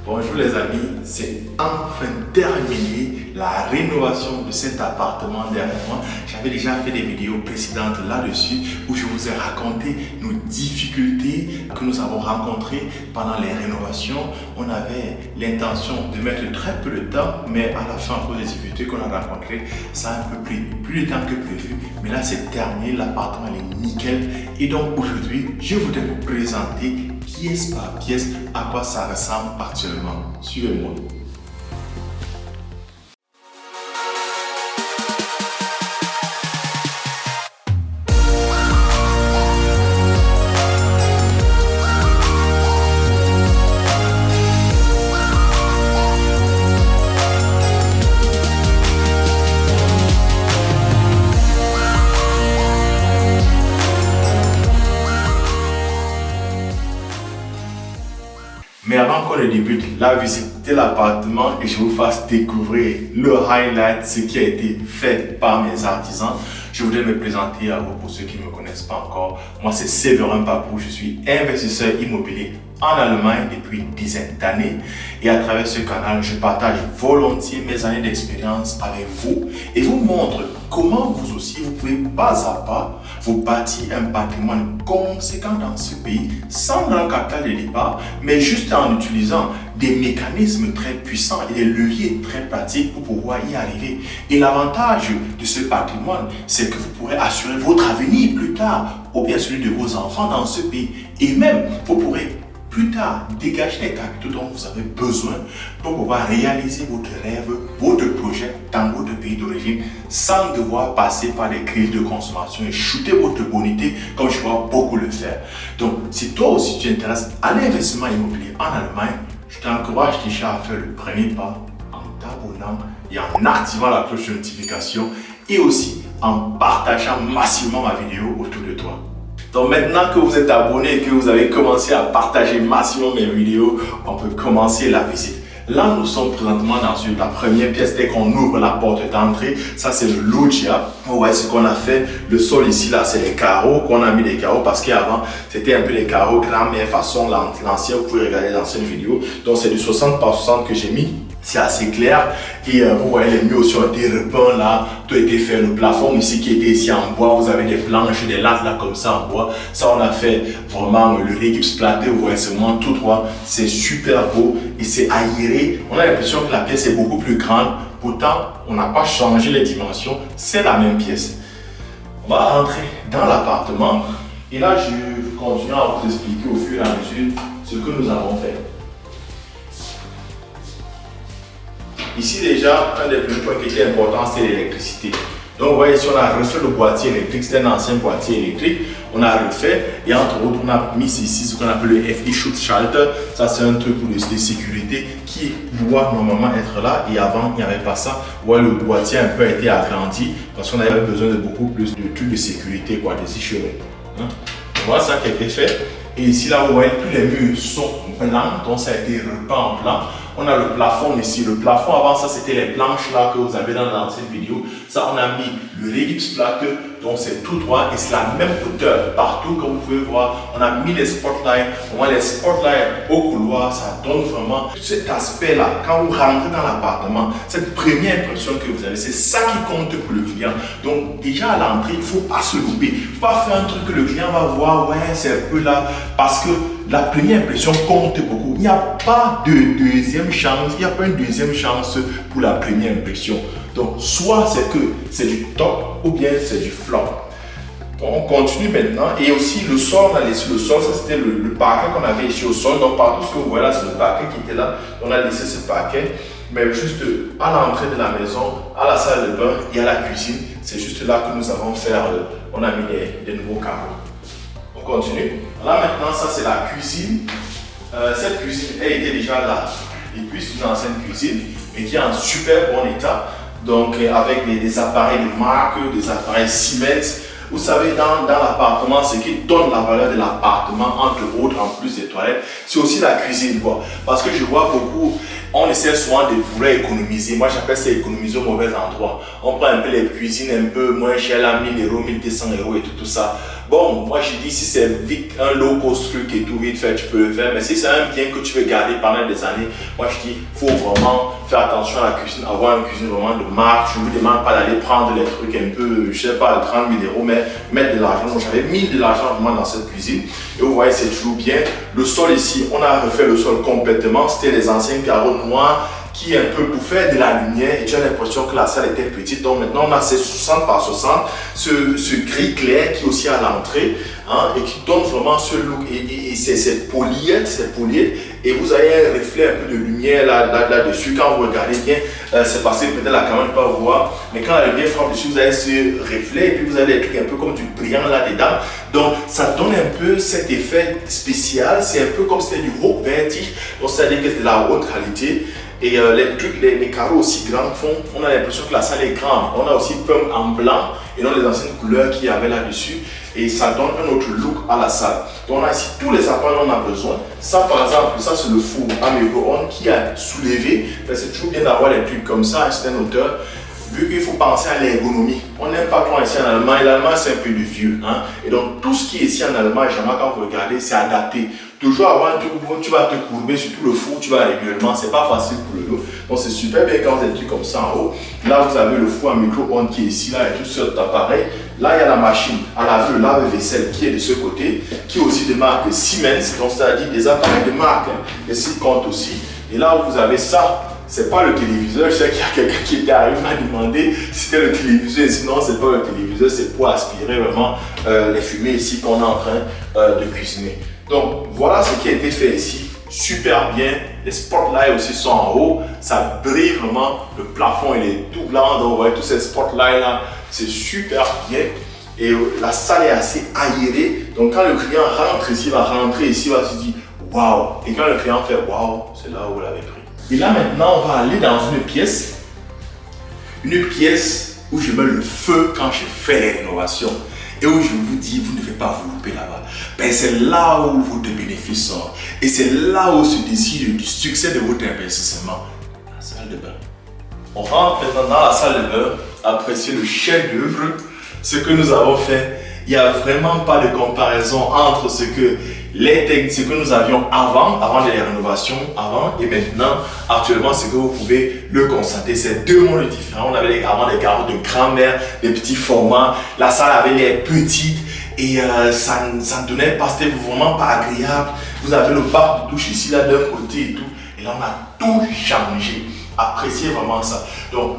Bonjour les amis, c'est enfin terminé la rénovation de cet appartement derrière moi. J'avais déjà fait des vidéos précédentes là-dessus où je vous ai raconté nos difficultés que nous avons rencontrées pendant les rénovations. On avait l'intention de mettre très peu de temps, mais à la fin, à cause des difficultés qu'on a rencontrées, ça a un peu pris plus de temps que prévu. Mais là, c'est terminé, l'appartement est nickel. Et donc aujourd'hui, je voudrais vous présenter pièce par pièce à quoi ça ressemble actuellement. Suivez-moi. Mais avant qu'on ne débute la visite de l'appartement et je vous fasse découvrir le highlight, ce qui a été fait par mes artisans, je voudrais me présenter à vous pour ceux qui ne me connaissent pas encore. Moi, c'est Séverin Papou, je suis investisseur immobilier en Allemagne depuis une dizaine d'années. Et à travers ce canal, je partage volontiers mes années d'expérience avec vous et vous montre comment vous aussi, vous pouvez pas à pas vous bâtir un patrimoine conséquent dans ce pays sans grand capital de départ, mais juste en utilisant des mécanismes très puissants et des leviers très pratiques pour pouvoir y arriver. Et l'avantage de ce patrimoine, c'est que vous pourrez assurer votre avenir plus tard ou bien celui de vos enfants dans ce pays. Et même, vous pourrez plus tard dégager les capitaux dont vous avez besoin pour pouvoir réaliser votre rêve, votre projet dans votre pays d'origine sans devoir passer par les crises de consommation et shooter votre bonité comme je vois beaucoup le faire. Donc, si toi aussi tu t'intéresses à l'investissement immobilier en Allemagne, je t'encourage déjà à faire le premier pas en t'abonnant et en activant la cloche de notification et aussi en partageant massivement ma vidéo autour de toi. Donc maintenant que vous êtes abonné et que vous avez commencé à partager massivement mes vidéos, on peut commencer la visite. Là, nous sommes présentement dans la première pièce. Dès qu'on ouvre la porte d'entrée, ça c'est le loggia. Vous voyez ce qu'on a fait. Le sol ici, là, c'est les carreaux. Qu'on a mis des carreaux parce qu'avant, c'était un peu des carreaux grand-mère façon l'ancien. Vous pouvez regarder l'ancienne vidéo. Donc c'est du 60 par 60 que j'ai mis. C'est assez clair et vous voyez les murs sur des repeints là, tout a été fait, le plafond ici qui était ici en bois, vous avez des planches, des lattes là comme ça en bois, ça on a fait vraiment le Regipsplatte, vous voyez c'est vraiment tout droit, c'est super beau et c'est aéré, on a l'impression que la pièce est beaucoup plus grande, pourtant on n'a pas changé les dimensions, c'est la même pièce. On va rentrer dans l'appartement et là je continue à vous expliquer au fur et à mesure ce que nous avons fait. Ici déjà, un des premiers points qui était important, c'est l'électricité. Donc vous voyez ici, on a refait le boîtier électrique, c'était un ancien boîtier électrique. On a refait et entre autres, on a mis ici ce qu'on appelle le FI Schutzschalter. Ça c'est un truc pour de sécurité qui doit normalement être là et avant il n'y avait pas ça. Vous voyez, le boîtier un peu a été agrandi parce qu'on avait besoin de beaucoup plus de trucs de sécurité, quoi, des échurés. Voilà ça qui a été fait. Et ici là, vous voyez, tous les murs sont blancs, donc ça a été repeint en blanc. On a le plafond ici. Le plafond avant ça, c'était les planches là que vous avez dans l'ancienne vidéo. Ça, on a mis le Regipsplatte, donc c'est tout droit et c'est la même hauteur partout. Comme vous pouvez voir, on a mis les spotlights. On voit les spotlights au couloir. Ça donne vraiment cet aspect là. Quand vous rentrez dans l'appartement, cette première impression que vous avez, c'est ça qui compte pour le client. Donc déjà à l'entrée, il ne faut pas se louper. Il ne faut pas faire un truc que le client va voir, ouais, c'est un peu là. Parce que la première impression compte beaucoup. Il n'y a pas de deuxième chance, il n'y a pas une deuxième chance pour la première impression. Donc, soit c'est que c'est du top ou bien c'est du flop. On continue maintenant. Et aussi le sol, on a laissé le sol, ça c'était le parquet qu'on avait ici au sol. Donc, partout ce que vous voyez là, c'est le parquet qui était là. On a laissé ce parquet. Mais juste à l'entrée de la maison, à la salle de bain et à la cuisine, c'est juste là que nous avons fait, on a mis des nouveaux carreaux. On continue. Là maintenant, ça c'est la cuisine. Cette cuisine, elle était déjà là. Et puis c'est une ancienne cuisine, mais qui est en super bon état. Donc avec des appareils de marque, des appareils Siemens. Vous savez, dans l'appartement, ce qui donne la valeur de l'appartement, entre autres, en plus des toilettes, c'est aussi la cuisine, quoi. Parce que je vois beaucoup, on essaie souvent de vouloir économiser. Moi, j'appelle ça économiser au mauvais endroit. On prend un peu les cuisines un peu moins chères, là, 1000 euros, 1200 euros et tout ça. Bon, moi, je dis, si c'est vite un low cost truc et tout vite fait, tu peux le faire. Mais si c'est un bien que tu veux garder pendant des années, moi, je dis, il faut vraiment faire attention à la cuisine, avoir une cuisine vraiment de marque. Je ne vous demande pas d'aller prendre les trucs un peu, je sais pas, 30 000 euros, mais mettre de l'argent. Donc, j'avais mis de l'argent vraiment dans cette cuisine. Et vous voyez, c'est toujours bien. Le sol ici, on a refait le sol complètement. C'était les anciens carreaux noirs qui un peu pour faire de la lumière, et tu as l'impression que la salle était petite. Donc maintenant on a ces 60 par 60, ce gris clair qui est aussi à l'entrée, hein, et qui donne vraiment ce look, et c'est poli, et vous avez un reflet un peu de lumière là-dessus. Quand vous regardez bien, c'est passé, peut-être la caméra ne peut pas voir, mais quand la lumière frappe dessus, vous avez ce reflet, et puis vous avez des trucs un peu comme du brillant là-dedans. Donc ça donne un peu cet effet spécial, c'est un peu comme si c'était du haut vertige, donc c'est-à-dire que c'est de la haute qualité. Et les carreaux aussi grands font, on a l'impression que la salle est grande. On a aussi peint en blanc et non les anciennes couleurs qu'il y avait là-dessus. Et ça donne un autre look à la salle. Donc on a ici tous les appareils dont on a besoin. Ça par exemple, ça c'est le four à micro-ondes qui a soulevé. C'est toujours bien d'avoir des trucs comme ça à une certaine hauteur. Vu qu'il faut penser à l'ergonomie. On n'aime pas trop ici en Allemagne. L'Allemagne c'est un peu du vieux. Hein? Et donc tout ce qui est ici en Allemagne, généralement quand vous regardez, c'est adapté. Toujours avoir un truc où tu vas te courber, surtout le four, tu vas régulièrement, c'est pas facile pour le dos. Donc c'est super bien quand vous avez des trucs comme ça en haut. Là vous avez le four à micro-ondes qui est ici, là, et tout cet appareil. Là il y a la machine à laver le lave-vaisselle qui est de ce côté, qui est aussi de marque Siemens, donc c'est-à-dire des appareils de marque, hein. Et s'ils comptent aussi. Et là où vous avez ça, c'est pas le téléviseur. Je sais qu'il y a quelqu'un qui était arrivé m'a demandé si c'était le téléviseur, sinon c'est pas le téléviseur, c'est pour aspirer vraiment les fumées ici qu'on est en train de cuisiner. Donc voilà ce qui a été fait ici, super bien. Les spotlights aussi sont en haut, ça brille vraiment, le plafond il est tout blanc, donc vous voyez tous ces spotlights là, c'est super bien. Et la salle est assez aérée, donc quand le client rentre ici, il va rentrer ici, il va se dire waouh, et quand le client fait waouh, c'est là où vous l'avez pris. Et là maintenant on va aller dans une pièce où je mets le feu quand je fais les rénovations. Et où je vous dis, vous ne devez pas vous louper là-bas. Ben, c'est là où vos bénéfices sont. Et c'est là où se décide du succès de votre investissement. La salle de bain. On rentre maintenant dans la salle de bain, apprécier le chef-d'œuvre, ce que nous avons fait. Il n'y a vraiment pas de comparaison entre ce que nous avions avant les rénovations, et maintenant, actuellement, ce que vous pouvez le constater, c'est deux mondes différents. On avait avant des carreaux de grand-mère, des petits formats, la salle avait l'air petite et ça ne donnait pas, c'était vraiment pas agréable. Vous avez le bac de douche ici, là, d'un côté et tout, et là, on a tout changé. Appréciez vraiment ça. Donc,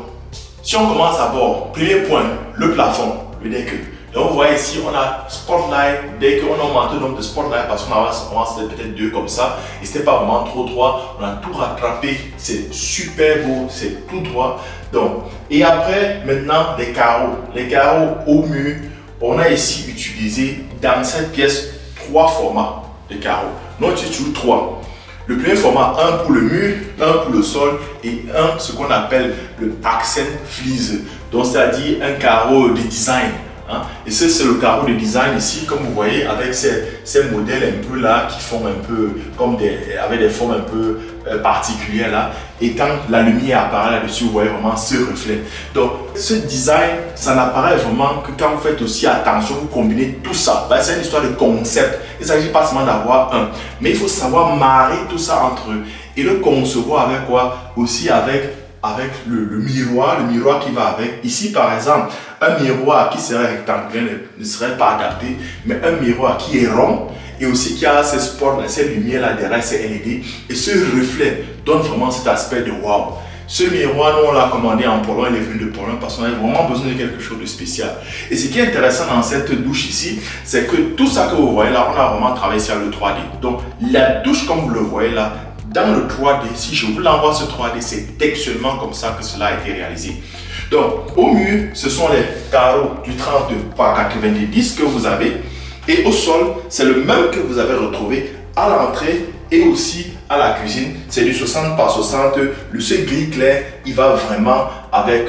si on commence d'abord, premier point, le plafond, le deck. Donc vous voyez ici, on a spotlight, dès qu'on a augmenté le nombre de spotlight, parce qu'on c'était peut-être deux comme ça, et c'était pas vraiment trop droit, on a tout rattrapé, c'est super beau, c'est tout droit. Donc, et après, maintenant, les carreaux au mur, on a ici utilisé dans cette pièce 3 formats de carreaux. Nous utilisons 3. Le premier format, un pour le mur, un pour le sol et un ce qu'on appelle le accent fleece, donc c'est-à-dire un carreau de design. Hein? Et c'est le carreau de design ici, comme vous voyez, avec ces modèles un peu là qui font un peu comme avec des formes un peu particulières là. Et quand la lumière apparaît là-dessus, vous voyez vraiment ce reflet. Donc, ce design, ça n'apparaît vraiment que quand vous faites aussi attention, vous combinez tout ça. Ben, c'est une histoire de concept. Il ne s'agit pas seulement d'avoir un, mais il faut savoir marrer tout ça entre eux et le concevoir avec quoi? Aussi avec le miroir qui va avec. Ici, par exemple, un miroir qui serait rectangulaire ne serait pas adapté, mais un miroir qui est rond et aussi qui a ces spots, ces lumières là derrière, ces LED, et ce reflet donne vraiment cet aspect de waouh. Ce miroir, nous on l'a commandé en Pologne, il est venu de Pologne parce qu'on avait vraiment besoin de quelque chose de spécial. Et ce qui est intéressant dans cette douche ici, c'est que tout ça que vous voyez là, on a vraiment travaillé sur le 3D. Donc la douche, comme vous le voyez là, dans le 3D, si je vous l'envoie ce 3D, c'est textuellement comme ça que cela a été réalisé. Donc, au mur, ce sont les carreaux du 32 par 90 que vous avez. Et au sol, c'est le même que vous avez retrouvé à l'entrée et aussi à la cuisine. C'est du 60 par 60. Ce gris clair, il va vraiment avec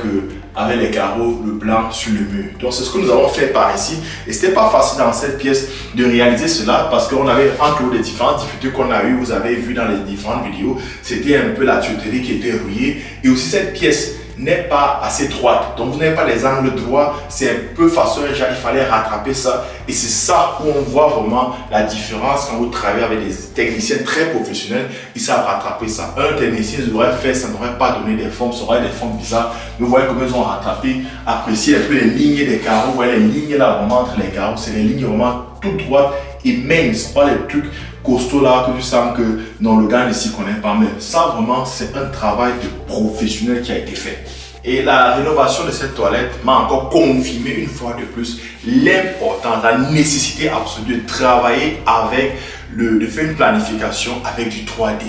avec les carreaux, le blanc sur le mur. Donc c'est ce que nous avons fait par ici. Et c'était pas facile dans cette pièce de réaliser cela parce qu'on avait, entre les différentes difficultés qu'on a eues, vous avez vu dans les différentes vidéos, c'était un peu la tuyauterie qui était rouillée. Et aussi cette pièce n'est pas assez droite. Donc vous n'avez pas les angles droits, c'est un peu façon, il fallait rattraper ça. Et c'est ça où on voit vraiment la différence quand vous travaillez avec des techniciens très professionnels, ils savent rattraper ça. Un technicien aurait fait, ça n'aurait pas donné des formes, ça aurait des formes bizarres. Mais vous voyez comment ils ont rattrapé, apprécié un peu les lignes des carreaux. Vous voyez les lignes là vraiment entre les carreaux, c'est les lignes vraiment toutes droites et minces, pas les trucs costauds là que tu sens que non, le gars ne s'y connaît pas. Mais ça vraiment, c'est un travail de professionnel qui a été fait. Et la rénovation de cette toilette m'a encore confirmé une fois de plus l'importance, la nécessité absolue de travailler avec, de faire une planification avec du 3D.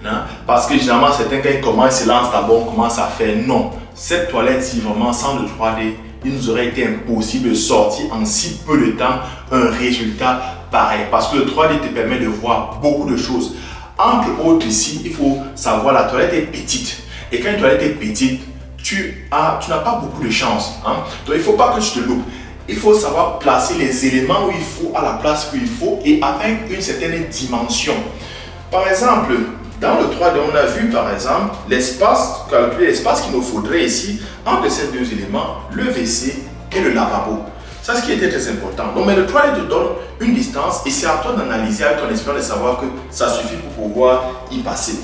Hein? Parce que généralement, certains quand ils commencent, ils se lancent d'abord, on commence à faire non. Cette toilette-ci, vraiment, sans le 3D, il nous aurait été impossible de sortir en si peu de temps un résultat pareil. Parce que le 3D te permet de voir beaucoup de choses. Entre autres ici, il faut savoir la toilette est petite. Et quand une toilette est petite, tu n'as pas beaucoup de chance. Hein? Donc il ne faut pas que tu te loupes. Il faut savoir placer les éléments où il faut, à la place où il faut et avec une certaine dimension. Par exemple, dans le 3D, on a vu par exemple l'espace, calculer l'espace qu'il nous faudrait ici entre ces deux éléments, le WC et le lavabo. Ça, c'est ce qui était très important. Donc, mais le 3D te donne une distance et c'est à toi d'analyser avec ton expérience de savoir que ça suffit pour pouvoir y passer.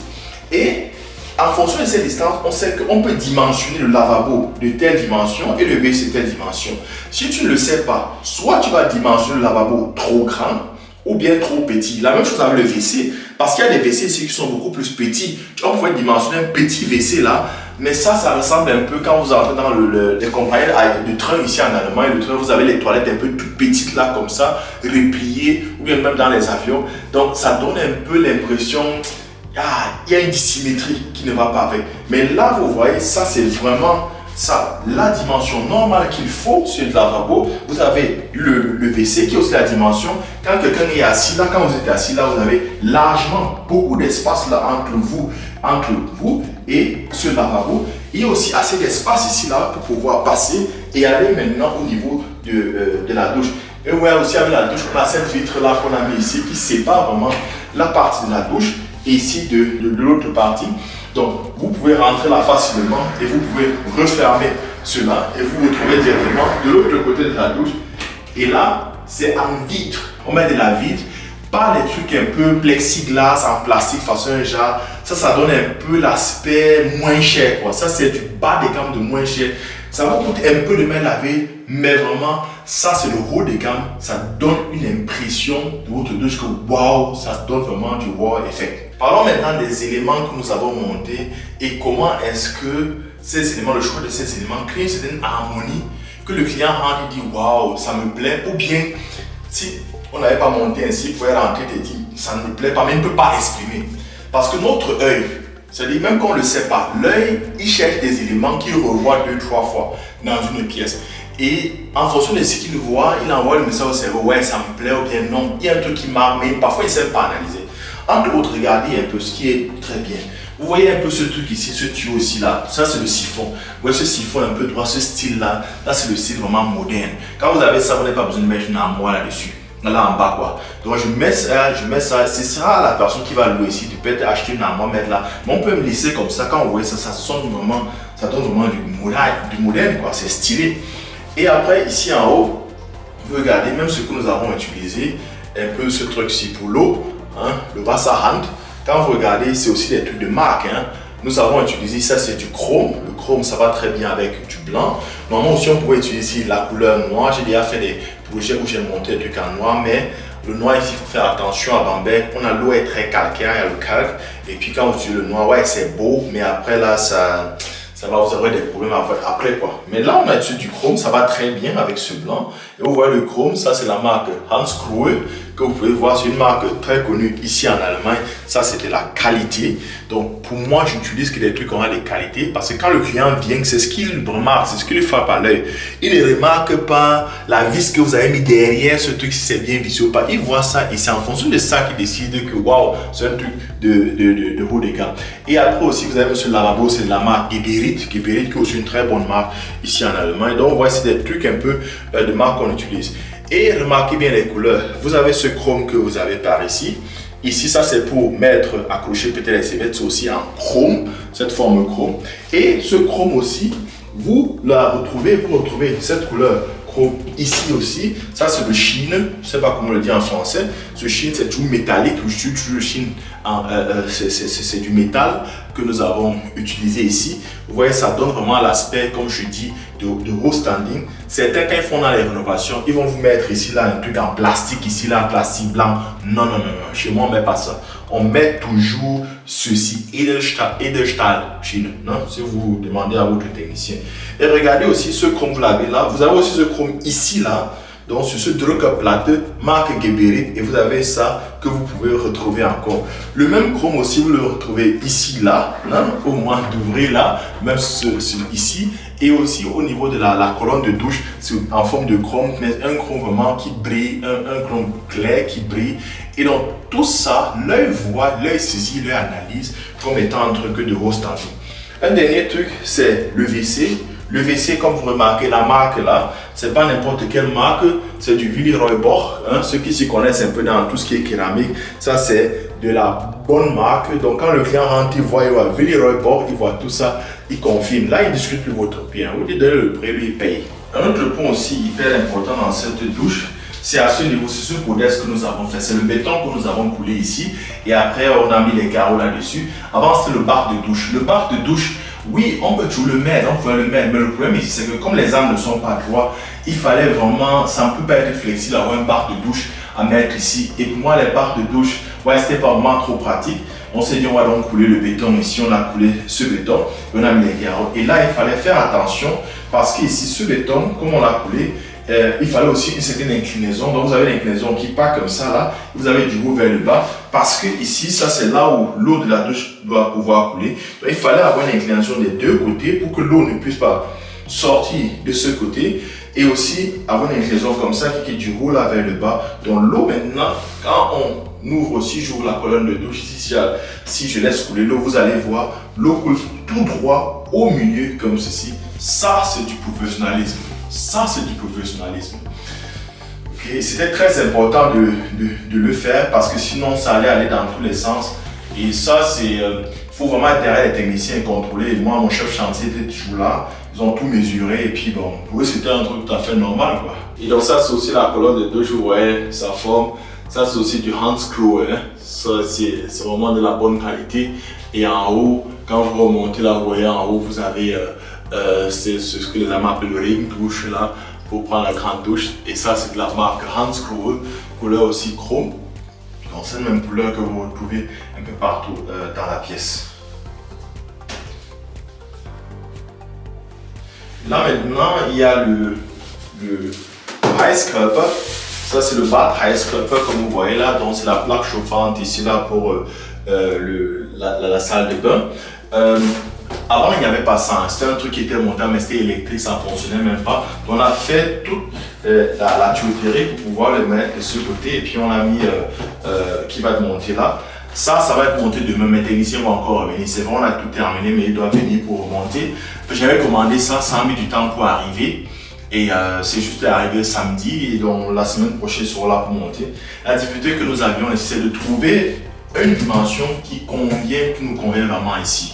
Et en fonction de cette distance, on sait qu'on peut dimensionner le lavabo de telle dimension et le WC de telle dimension. Si tu ne le sais pas, soit tu vas dimensionner le lavabo trop grand ou bien trop petit. La même chose avec le WC. Parce qu'il y a des WC ici qui sont beaucoup plus petits. On pourrait dimensionner un petit WC là, mais ça ressemble un peu quand vous entrez dans les compagnies de train ici en Allemagne. Le train, vous avez les toilettes un peu toutes petites là, comme ça, repliées, ou bien même dans les avions. Donc ça donne un peu l'impression, il y a une dissymétrie qui ne va pas avec. Mais là, vous voyez, ça c'est vraiment ça, la dimension normale qu'il faut sur le lavabo. Vous avez le WC qui est aussi la dimension. Quand quelqu'un est assis là, quand vous êtes assis là, vous avez largement beaucoup d'espace là entre vous et ce lavabo. Il y a aussi assez d'espace ici là pour pouvoir passer et aller maintenant au niveau de la douche. Et vous voyez aussi avec la douche, on a cette vitre là qu'on a mis ici qui sépare vraiment la partie de la douche et ici de l'autre partie. Donc, vous pouvez rentrer là facilement et vous pouvez refermer cela et vous vous retrouvez directement de l'autre côté de la douche. Et là, c'est en vitre. On met de la vitre, pas les trucs un peu plexiglas en plastique façon genre. Ça donne un peu l'aspect moins cher, quoi. Ça, c'est du bas de gamme de moins cher. Ça vous coûte un peu de main lavée, mais vraiment, ça, c'est le haut de gamme. Ça donne une impression de votre douche que waouh, ça donne vraiment du wow effect. Parlons maintenant des éléments que nous avons montés et comment est-ce que ces éléments, le choix de ces éléments crée une certaine harmonie que le client rentre et dit waouh, ça me plaît. Ou bien, si on n'avait pas monté ainsi, il pouvait rentrer et dire ça ne me plaît pas, mais il ne peut pas l'exprimer. Parce que notre œil, c'est-à-dire même quand on ne le sait pas, l'œil, il cherche des éléments qu'il revoit 2-3 fois dans une pièce. Et en fonction de ce qu'il voit, il envoie le message au cerveau, ouais, ça me plaît ou bien non. Il y a un truc qui marque, mais parfois il ne sait pas analyser. Entre autres, regardez un peu ce qui est très bien. Vous voyez un peu ce truc ici, ce tuyau aussi là, ça c'est le siphon. Vous voyez ce siphon un peu droit, ce style là, là c'est le style vraiment moderne. Quand vous avez ça, vous n'avez pas besoin de mettre une armoire là-dessus. Là en bas quoi. Donc je mets ça, ce sera la personne qui va louer ici. Tu peux acheter une armoire, mettre là. Mais on peut me laisser comme ça, quand vous voyez ça, ça sonne vraiment, ça donne vraiment du moderne quoi, c'est stylé. Et après ici en haut, vous regardez même ce que nous avons utilisé, un peu ce truc-ci pour l'eau. Hein, le Wasserhand, quand vous regardez, c'est aussi des trucs de marque. Hein. Nous avons utilisé ça, c'est du chrome. Le chrome, ça va très bien avec du blanc. Normalement aussi, on pourrait utiliser la couleur noire. J'ai déjà fait des projets où j'ai monté des trucs en noir, mais le noir ici, il faut faire attention à Bamberg. On a l'eau est très calcaire, il y a le calque. Et puis quand vous utilisez le noir, ouais, c'est beau, mais après là, ça va vous avoir des problèmes après quoi. Mais là, on a utilisé du chrome, ça va très bien avec ce blanc. Et vous voyez le chrome, ça c'est la marque Hansgrohe. que vous pouvez voir, c'est une marque très connue ici en Allemagne. Ça, c'est de la qualité. Donc, pour moi, je n'utilise que des trucs qui ont des qualités parce que quand le client vient, c'est ce qu'il remarque, c'est ce qu'il lui frappe à l'œil. Il ne remarque pas la vis que vous avez mis derrière ce truc, si c'est bien vissé ou pas. Il voit ça et c'est en fonction de ça qu'il décide que waouh, c'est un truc de haut de gamme. Et après aussi, vous avez ce lavabo, c'est de la marque Geberit, qui est aussi une très bonne marque ici en Allemagne. Donc, voici des trucs un peu de marque qu'on utilise. Et remarquez bien les couleurs. Vous avez ce chrome que vous avez par ici. Ici, ça c'est pour mettre, accrocher peut-être les serviettes, c'est aussi en chrome, cette forme chrome. Et ce chrome aussi, vous retrouvez cette couleur chrome ici aussi. Ça c'est le chine, je ne sais pas comment le dire en français. Ce chine, c'est du métallique, le chine, c'est du métal que nous avons utilisé ici. Vous voyez, ça donne vraiment l'aspect, comme je dis, de haut standing. Certains, quand ils font dans les rénovations, ils vont vous mettre ici, là, un truc en plastique, ici, là, en plastique blanc. Non. Chez moi, on ne met pas ça. On met toujours ceci, Edelstahl Chine, non? Si vous demandez à votre technicien. Et regardez aussi ce chrome, vous l'avez là. Vous avez aussi ce chrome ici, là. Donc, sur ce Druckerplatte, marque Geberit, et vous avez ça que vous pouvez retrouver encore. Le même chrome aussi, vous le retrouvez ici, là, hein, au moins d'ouvrir là, même ici, et aussi au niveau de la colonne de douche, c'est en forme de chrome, mais un chrome vraiment qui brille, un chrome clair qui brille. Et donc, tout ça, l'œil voit, l'œil saisit, l'œil analyse comme étant un truc de haut standing. Un dernier truc, c'est le WC. Le WC, comme vous remarquez, la marque là, c'est pas n'importe quelle marque, c'est du Villeroy Boch. Hein. Ceux qui s'y connaissent un peu dans tout ce qui est céramique, ça c'est de la bonne marque. Donc quand le client rentre, il voit Villeroy Boch, il voit tout ça, il confirme. Là, il discute plus votre prix. Hein. Vous lui donnez le prix, lui il paye. Un autre point aussi hyper important dans cette douche, c'est à ce niveau, c'est ce codex que nous avons fait. C'est le béton que nous avons coulé ici. Et après, on a mis les carreaux là-dessus. Avant, c'était le bar de douche. Le bar de douche, oui, on peut toujours le mettre, on peut le mettre. Mais le problème ici, c'est que comme les armes ne sont pas droits, il fallait vraiment, ça ne peut pas être flexible, avoir un bar de douche à mettre ici. Et pour moi, les barres de douche, ouais, c'était pas vraiment trop pratique. On s'est dit, on va donc couler le béton. Ici, on a coulé ce béton. Et on a mis les carreaux. Et là, il fallait faire attention parce qu'ici, ce béton, comme on l'a coulé, il fallait aussi une certaine inclinaison. Donc vous avez l'inclinaison qui part comme ça là, vous avez du haut vers le bas parce que ici, ça c'est là où l'eau de la douche doit pouvoir couler. Donc il fallait avoir une inclinaison des deux côtés pour que l'eau ne puisse pas sortir de ce côté et aussi avoir une inclinaison comme ça qui est du haut là vers le bas. Donc l'eau maintenant, quand on ouvre aussi, j'ouvre la colonne de douche ici, si je laisse couler l'eau, vous allez voir, l'eau coule tout droit au milieu comme ceci. Ça c'est du professionnalisme. Ça, c'est du professionnalisme. Okay. C'était très important de le faire parce que sinon, ça allait aller dans tous les sens. Et ça, il faut vraiment être derrière les techniciens et contrôler. Et moi, mon chef chantier était toujours là. Ils ont tout mesuré. Et puis, bon, pour eux, c'était un truc tout à fait normal, quoi. Et donc, ça, c'est aussi la colonne de douche. Vous voyez sa forme. Ça, c'est aussi du hand screw. Hein. Ça, c'est vraiment de la bonne qualité. Et en haut, quand vous remontez là, vous voyez en haut, vous avez. C'est ce que les Allemands appellent le ring douche là pour prendre la grande douche et ça c'est de la marque Hansgrohe, couleur aussi chrome. Donc c'est la même couleur que vous retrouvez un peu partout dans la pièce. Là maintenant il y a le Heißkörper. Ça c'est le Bad Heißkörper comme vous voyez là, donc c'est la plaque chauffante ici là pour la salle de bain. Avant, il n'y avait pas ça. C'était un truc qui était monté, mais c'était électrique, ça ne fonctionnait même pas. Donc, on a fait toute la tuyauterie pour pouvoir le mettre de ce côté. Et puis, on a mis qui va être monté là. Ça va être monté demain. Mes techniciens vont encore revenir. C'est vrai, on a tout terminé, mais ils doivent venir pour remonter. J'avais commandé ça, ça a mis du temps pour arriver. Et c'est juste arrivé samedi. Et donc, la semaine prochaine, ils seront là pour monter. La difficulté que nous avions, c'est de trouver une dimension qui nous convient vraiment ici.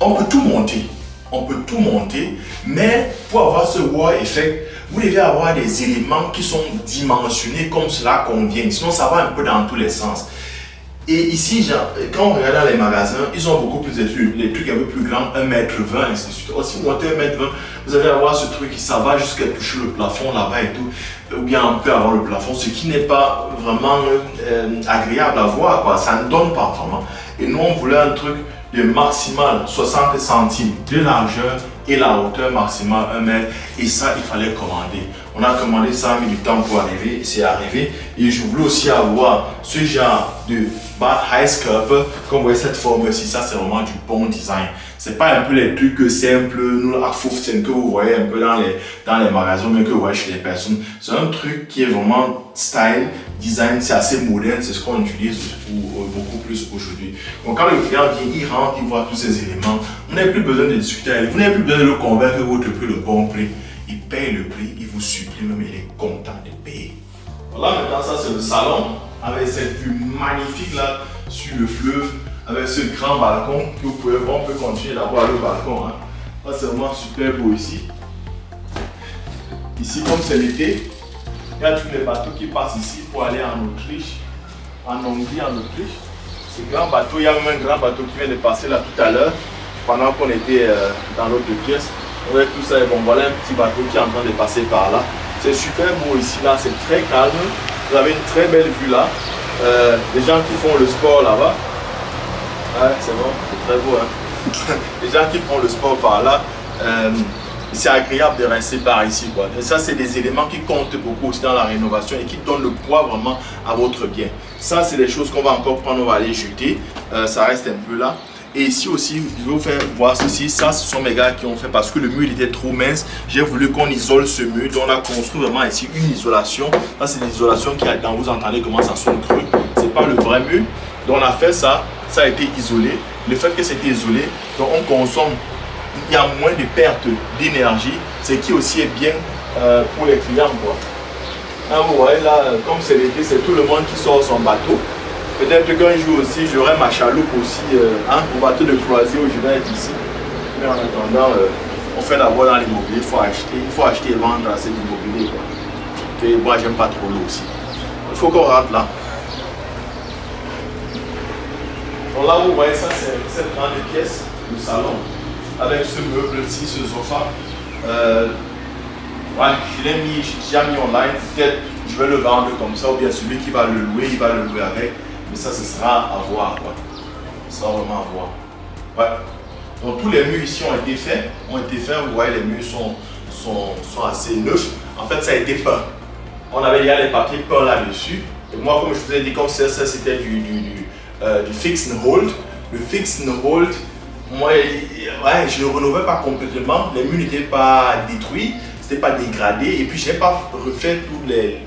On peut tout monter, mais pour avoir ce wow effect, vous devez avoir des éléments qui sont dimensionnés comme cela convient, sinon ça va un peu dans tous les sens. Et ici, quand on regarde dans les magasins, ils ont beaucoup plus de trucs, les trucs un peu plus grands, 1,20 m, ainsi de suite. Aussi, monter 1,20 m, vous allez avoir ce truc qui ça va jusqu'à toucher le plafond là-bas et tout, ou bien on peut avoir le plafond, ce qui n'est pas vraiment agréable à voir, quoi. Ça ne donne pas vraiment. Et nous, on voulait un truc de maximal 60 centimes de largeur et la hauteur maximale 1 mètre et ça il fallait commander. On a commandé ça, a mis du temps pour arriver, c'est arrivé. Et je voulais aussi avoir ce genre de bath ice cup. Comme vous voyez cette forme-ci, ça c'est vraiment du bon design. C'est pas un peu les trucs simples, nous à Foufsen que vous voyez un peu dans les magasins, mais que vous voyez chez les personnes. C'est un truc qui est vraiment style, design, c'est assez moderne, c'est ce qu'on utilise beaucoup plus aujourd'hui. Donc quand le client vient, il rentre, il voit tous ces éléments, vous n'avez plus besoin de discuter avec lui, vous n'avez plus besoin de le convaincre que votre prix est le bon prix. Il paye le prix, il vous supplie, mais il est content de payer. Voilà, maintenant ça c'est le salon, avec cette vue magnifique là sur le fleuve. Avec ce grand balcon que vous pouvez voir, on peut continuer d'avoir le balcon. Hein. Ça c'est vraiment super beau ici. Ici comme c'est l'été, il y a tous les bateaux qui passent ici pour aller en Autriche, en Hongrie, en Autriche. Ce grand bateau, il y a même un grand bateau qui vient de passer là tout à l'heure, pendant qu'on était dans l'autre pièce. On voit tout ça et bon voilà un petit bateau qui est en train de passer par là. C'est super beau ici, là c'est très calme. Vous avez une très belle vue là. Les gens qui font le sport là-bas. Ouais, c'est bon, c'est très beau. Hein? Les gens qui font le sport par là, c'est agréable de rester par ici. Quoi. Et ça, c'est des éléments qui comptent beaucoup aussi dans la rénovation et qui donnent le poids vraiment à votre bien. Ça, c'est des choses qu'on va encore prendre, on va aller jeter. Ça reste un peu là. Et ici aussi, je vais vous faire voir ceci. Ça, ce sont mes gars qui ont fait parce que le mur il était trop mince. J'ai voulu qu'on isole ce mur. Donc, on a construit vraiment ici une isolation. Ça, c'est l'isolation qui a dans vous entendez comment ça sonne creux. C'est pas le vrai mur. Donc, on a fait ça. Ça a été isolé. Le fait que c'était isolé, donc on consomme, il y a moins de perte d'énergie, ce qui aussi est bien pour les clients. Quoi. Là, vous voyez, là, comme c'est l'été, c'est tout le monde qui sort son bateau. Peut-être qu'un jour aussi, j'aurai ma chaloupe aussi, mon bateau de croisière où je vais être ici. Mais en attendant, on fait d'abord dans l'immobilier, il faut acheter et vendre assez d'immobilier. Et moi, j'aime pas trop l'eau aussi. Il faut qu'on rentre là. Donc là, vous voyez, ça, c'est cette grande pièce, le salon, avec ce meuble-ci, ce sofa. Ouais, je l'ai mis, j'ai mis online. Peut-être je vais le vendre comme ça, ou bien celui qui va le louer, il va le louer avec. Mais ça, ce sera à voir. Quoi. Ce sera vraiment à voir. Ouais. Donc tous les murs ici ont été faits. Vous voyez, les murs sont assez neufs. En fait, ça a été peint. On avait déjà les papiers peints là-dessus. Et moi, comme je vous ai dit, comme ça c'était du fix and hold. Le fix and hold, moi, ouais, je ne le rénovais pas complètement. Les murs n'étaient pas détruits, c'était pas dégradé. Et puis, je n'ai pas refait tout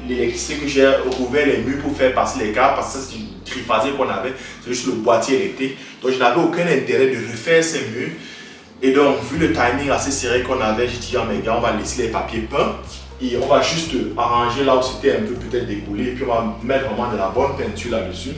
l'électricité que j'ai rouvert les murs pour faire passer les câbles parce que c'est une triphasée qu'on avait. C'est juste le boîtier électrique. Donc, je n'avais aucun intérêt de refaire ces murs. Et donc, vu le timing assez serré qu'on avait, j'ai dit à mes gars, on va laisser les papiers peints. Et on va juste arranger là où c'était un peu peut-être découlé. Et puis, on va mettre vraiment de la bonne peinture là-dessus.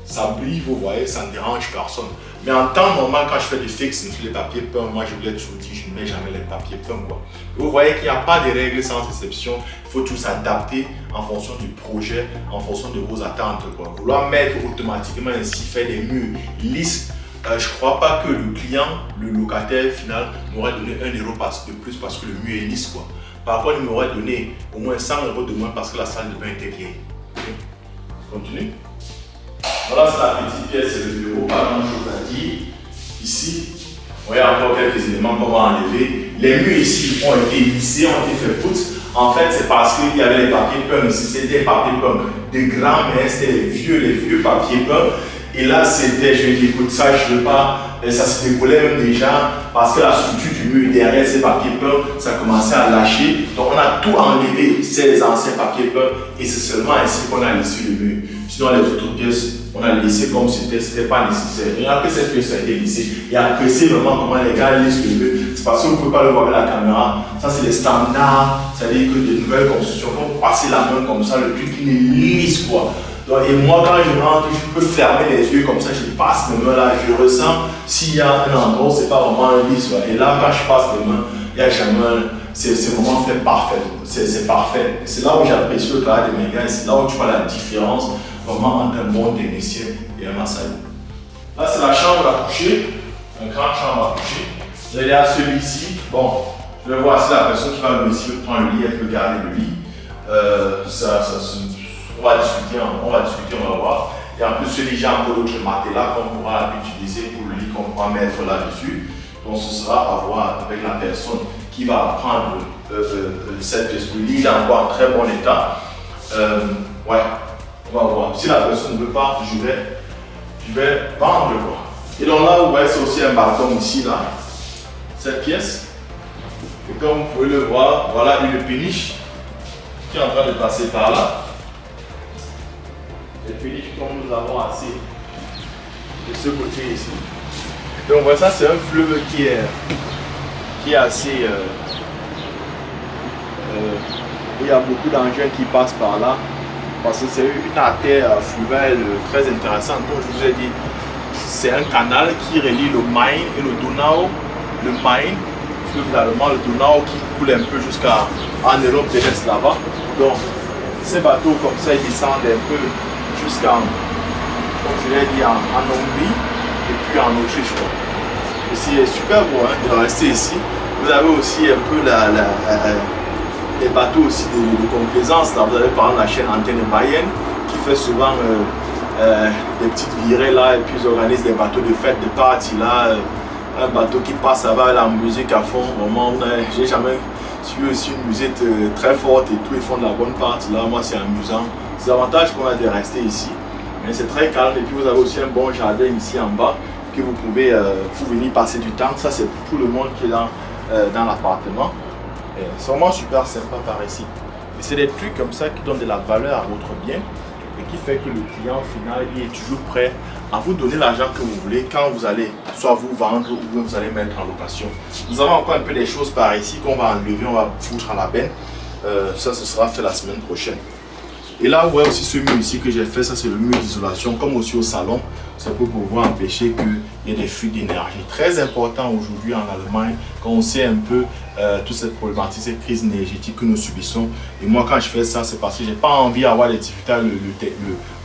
Ça brille, vous voyez, ça ne dérange personne. Mais en temps normal, quand je fais du fixe sur les papiers peints, moi je voulais toujours dire, je ne mets jamais les papiers peints. Quoi. Vous voyez qu'il n'y a pas de règles sans exception. Il faut tout s'adapter en fonction du projet, en fonction de vos attentes. Quoi. Vouloir mettre automatiquement ainsi, faire des murs lisses, je ne crois pas que le client, le locataire final, m'aurait donné 1 euro de plus parce que le mur est lisse. Quoi. Par contre, il m'aurait donné au moins 100 euros de moins parce que la salle de bain était vieille. Okay. Continue. Voilà, c'est la petite pièce, c'est le bureau, pas grand chose à dire. Ici, il y a encore quelques éléments qu'on va enlever. Les murs ici ont été lissés, ont été fait poutre. En fait, c'est parce qu'il y avait les papiers peints ici, c'était des papiers peints de grand-mère, c'était les vieux papiers peints. Et là, c'était, je dis, écoute, ça, je ne veux pas. Et ça se décollait même déjà parce que la structure du mur derrière ces papiers peints, ça commençait à lâcher. Donc, on a tout enlevé, ces anciens papiers peints, et c'est seulement ainsi qu'on a lissé le mur. Sinon, les autres pièces, on a laissé comme c'était, ce n'était pas nécessaire. Il n'y a que cette pièce qui a été lissée. Et appréciez vraiment comment les gars lissent le mur. C'est parce que vous ne pouvez pas le voir avec la caméra. Ça, c'est les standards. C'est-à-dire que de nouvelles constructions, quand vous passez la main comme ça, le truc il est lisse, quoi. Donc, et moi, quand je rentre, je peux fermer les yeux comme ça, je passe mes mains là, je ressens s'il y a un endroit, c'est pas vraiment lisse. Et là, quand je passe les mains, il n'y a jamais. C'est vraiment fait parfait. C'est parfait. C'est là où j'apprécie le travail de mes gars et c'est là où tu vois la différence vraiment entre un bon technicien et un massage. Là, c'est la chambre à coucher, une grande chambre à coucher. Il y a celui-ci. Bon, je vais voir si la personne qui va ici veut prendre le lit, elle peut garder le lit. On va discuter, on va voir. Et en plus, celui-ci, j'ai encore d'autres matelas qu'on pourra utiliser pour le lit qu'on pourra mettre là-dessus. Donc, ce sera à voir avec la personne qui va prendre cette pièce. Il est encore en très bon état. Ouais, on va voir. Si la personne ne veut pas, je vais vendre quoi. Et donc là, vous voyez, c'est aussi un balcon ici, là. Cette pièce. Et comme vous pouvez le voir, voilà une péniche qui est en train de passer par là. Cette péniche comme nous avons assez de ce côté ici. Donc voilà, ça c'est un fleuve qui est assez... il y a beaucoup d'engins qui passent par là. Parce que c'est une artère fluviale très intéressante. Comme je vous ai dit, c'est un canal qui relie le Main et le Donau. Le Main, finalement le Donau qui coule un peu jusqu'en Europe de l'Est là-bas. Donc ces bateaux comme ça, ils descendent un peu jusqu'en, comme je l'ai dit, en Hongrie et puis en Autriche. Et c'est super beau hein, de rester ici. Vous avez aussi un peu les bateaux aussi de complaisance. Là, vous avez par exemple la chaîne Antenne Bayern qui fait souvent des petites virées là et puis ils organisent des bateaux de fête, de party là. Un bateau qui passe avec la musique à fond. Vraiment, j'ai jamais suivi aussi une musique très forte et tout. Ils font de la bonne partie là. Moi, c'est amusant. C'est l'avantage qu'on a de rester ici. Mais c'est très calme et puis vous avez aussi un bon jardin ici en bas que vous pouvez venir passer du temps. Ça, c'est pour tout le monde qui est dans l'appartement. C'est vraiment super sympa par ici. Et c'est des trucs comme ça qui donnent de la valeur à votre bien et qui fait que le client final il est toujours prêt à vous donner l'argent que vous voulez quand vous allez soit vous vendre ou vous allez mettre en location. Nous avons encore un peu des choses par ici qu'on va enlever, on va foutre à la benne. Ça, ce sera fait la semaine prochaine. Et là, vous voyez aussi ce mur ici que j'ai fait, ça c'est le mur d'isolation, comme aussi au salon. C'est pour pouvoir empêcher qu'il y ait des fuites d'énergie. Très important aujourd'hui en Allemagne, quand on sait un peu toute cette problématique, cette crise énergétique que nous subissons. Et moi, quand je fais ça, c'est parce que je n'ai pas envie d'avoir des difficultés.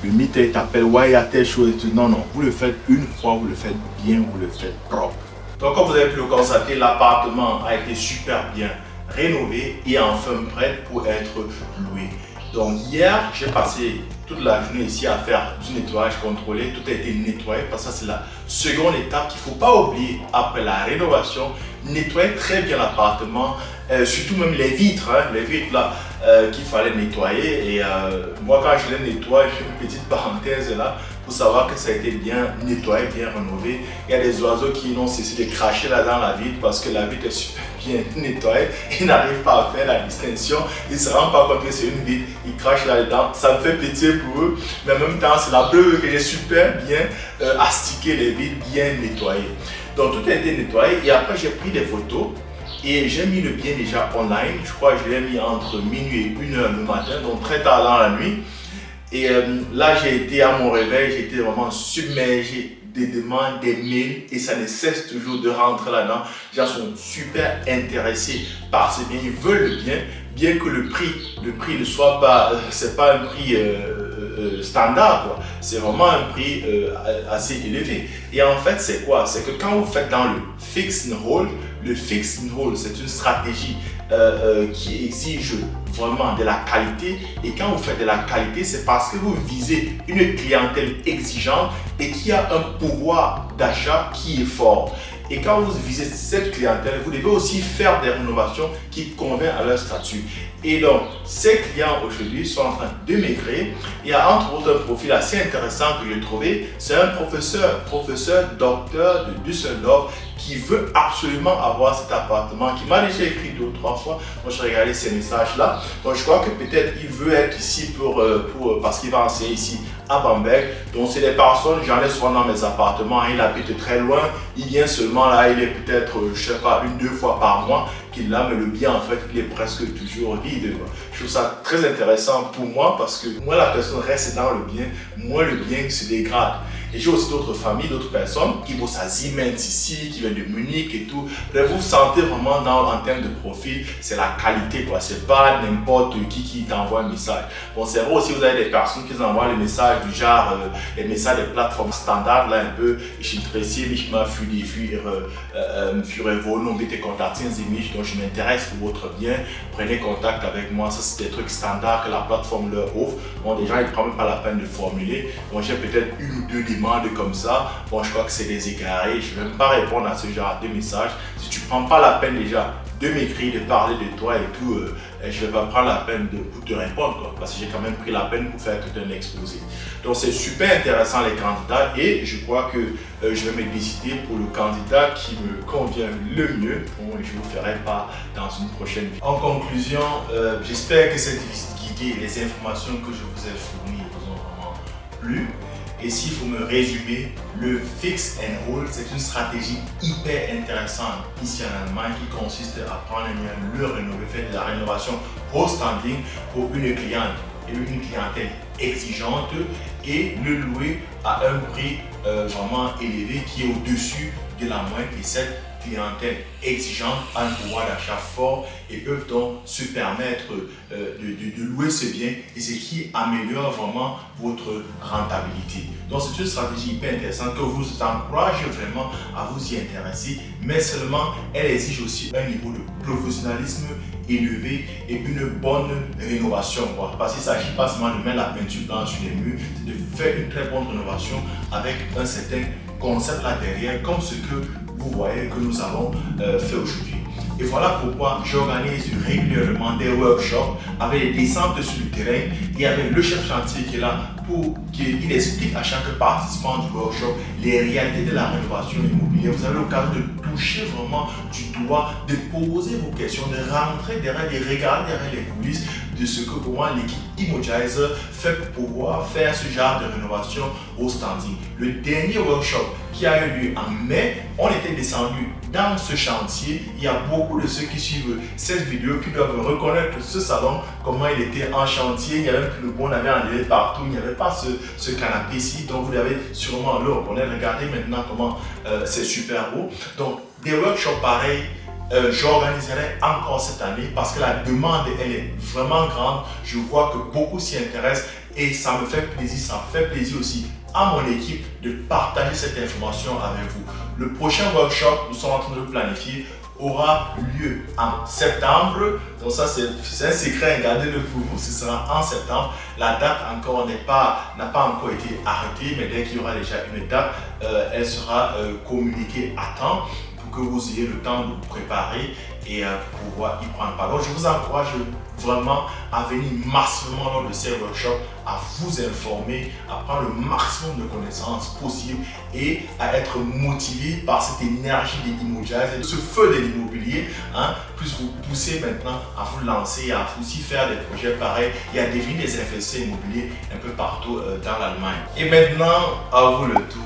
Le mythe t'appelle, ouais, il y a telle chose et tout. Non, non, vous le faites une fois, vous le faites bien, vous le faites propre. Donc, comme vous avez pu le constater, l'appartement a été super bien rénové et enfin prêt pour être loué. Donc hier, j'ai passé toute la journée ici à faire du nettoyage contrôlé. Tout a été nettoyé parce que c'est la seconde étape qu'il ne faut pas oublier après la rénovation. Nettoyer très bien l'appartement, surtout même les vitres là qu'il fallait nettoyer. Et moi quand je les nettoie, je fais une petite parenthèse là pour savoir que ça a été bien nettoyé, bien rénové. Il y a des oiseaux qui n'ont cessé de cracher là dans la vitre parce que la vitre est super bien nettoyée. Ils n'arrivent pas à faire la distinction. Ils ne se rendent pas compte que c'est une vitre. Ils crachent là-dedans. Ça me fait pitié pour eux. Mais en même temps, c'est la preuve que j'ai super bien astiqué les vitres, bien nettoyées. Donc tout a été nettoyé et après j'ai pris des photos. Et j'ai mis le bien déjà online. Je crois que je l'ai mis entre minuit et 1h le matin, donc très tard dans la nuit. Et là, j'ai été à mon réveil, j'ai été vraiment submergé des demandes, des mails et ça ne cesse toujours de rentrer là-dedans. Les gens sont super intéressés par ce bien, ils veulent le bien que le prix ne soit pas, c'est pas un prix standard, quoi. C'est vraiment un prix assez élevé. Et en fait, c'est quoi? C'est que quand vous faites dans le fix and hold, le fix and hold, c'est une stratégie qui exige vraiment de la qualité. Et quand vous faites de la qualité, c'est parce que vous visez une clientèle exigeante et qui a un pouvoir d'achat qui est fort. Et quand vous visez cette clientèle, vous devez aussi faire des rénovations qui conviennent à leur statut. Et donc, ces clients aujourd'hui sont en train de maigrir. Il y a entre autres un profil assez intéressant que j'ai trouvé. C'est un professeur docteur de Düsseldorf qui veut absolument avoir cet appartement, qui m'a déjà écrit 2 ou 3 fois. Moi, j'ai regardé ces messages-là. Donc, je crois que peut-être il veut être ici parce qu'il va enseigner ici à Bamberg. Donc, c'est des personnes, j'en ai souvent dans mes appartements. Il habite très loin. Il vient seulement là, il est peut-être, je sais pas, 1 ou 2 fois par mois qu'il l'a, mais le bien, en fait, il est presque toujours vide. Je trouve ça très intéressant pour moi parce que moins la personne reste dans le bien, moins le bien se dégrade. Et j'ai aussi d'autres familles, d'autres personnes qui bossent à Siemens ici, qui viennent de Munich et tout. Bref, vous sentez vraiment en termes de profil, c'est la qualité, quoi. C'est pas n'importe qui t'envoie un message. Bon, c'est vrai aussi, vous avez des personnes qui envoient les messages du genre, les messages des plateformes standards, là, un peu, ich interessiere mich mal für Ihre Wohnung, bitte kontaktieren Sie mich, donc je m'intéresse pour votre bien, prenez contact avec moi. Ça, c'est des trucs standards que la plateforme leur offre. Bon, des gens, ils ne prennent même pas la peine de formuler. Bon, j'ai peut-être 1 ou 2 demandes comme ça. Bon, je crois que c'est des égarés. Je ne vais même pas répondre à ce genre de messages. Si tu ne prends pas la peine déjà de m'écrire, de parler de toi et tout, je ne vais pas prendre la peine pour te répondre, quoi, parce que j'ai quand même pris la peine pour faire tout un exposé. Donc c'est super intéressant les candidats et je crois que je vais me décider pour le candidat qui me convient le mieux. Bon, je vous ferai part dans une prochaine vidéo. En conclusion, j'espère que cette visite guidée et les informations que je vous ai fournies vous ont vraiment plu. Et s'il faut me résumer, le Fix and Hold, c'est une stratégie hyper intéressante ici en Allemagne qui consiste à prendre un bien, le rénover, faire de la rénovation post-standing pour une cliente et une clientèle exigeante et le louer à un prix vraiment élevé qui est au-dessus de la moyenne et cette clientèle exigeante a un pouvoir d'achat fort et peuvent donc se permettre de louer ce bien et ce qui améliore vraiment votre rentabilité. Donc c'est une stratégie hyper intéressante que vous encourage vraiment à vous y intéresser, mais seulement elle exige aussi un niveau de professionnalisme élevé et une bonne rénovation, parce qu'il ne s'agit pas seulement de mettre la peinture blanche sur les murs, c'est de faire une très bonne rénovation avec un certain concept là derrière, comme ce que vous voyez que nous avons fait aujourd'hui. Et voilà pourquoi j'organise régulièrement des workshops avec des descentes sur le terrain et avec le chef chantier qui est là pour qu'il explique à chaque participant du workshop les réalités de la rénovation immobilière. Vous avez l'occasion de toucher vraiment du doigt, de poser vos questions, de rentrer derrière, de regarder derrière les coulisses de ce que pour moi l'équipe Immogizer fait pour pouvoir faire ce genre de rénovation au standing. Le dernier workshop qui a eu lieu en mai, on était descendu dans ce chantier. Il y a beaucoup de ceux qui suivent cette vidéo qui doivent reconnaître ce salon, comment il était en chantier. Il n'y avait plus le bon, on avait enlevé partout, il n'y avait pas ce canapé ici, donc vous devez sûrement le reconnaître. Regardez maintenant comment c'est super beau. Donc des workshops pareils, j'organiserai encore cette année parce que la demande elle est vraiment grande. Je vois que beaucoup s'y intéressent et ça me fait plaisir, ça fait plaisir aussi à mon équipe de partager cette information avec vous. Le prochain workshop, nous sommes en train de le planifier, aura lieu en septembre. Donc ça c'est un secret, gardez-le pour vous, ce sera en septembre. La date encore n'a pas encore été arrêtée, mais dès qu'il y aura déjà une date, elle sera communiquée à temps, que vous ayez le temps de vous préparer et pouvoir y prendre part. Donc je vous encourage vraiment à venir massivement lors de ces workshops, à vous informer, à prendre le maximum de connaissances possibles et à être motivé par cette énergie des Immogizer, ce feu de l'immobilier, plus vous pousser maintenant à vous lancer, à aussi faire des projets pareils et à devenir des investisseurs immobiliers un peu partout dans l'Allemagne. Et maintenant, à vous le tour.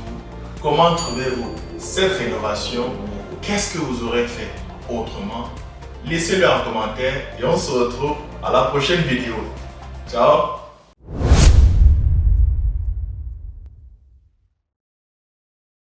Comment trouvez-vous cette rénovation? Qu'est-ce que vous aurez fait autrement? Laissez-le en commentaire et on se retrouve à la prochaine vidéo. Ciao!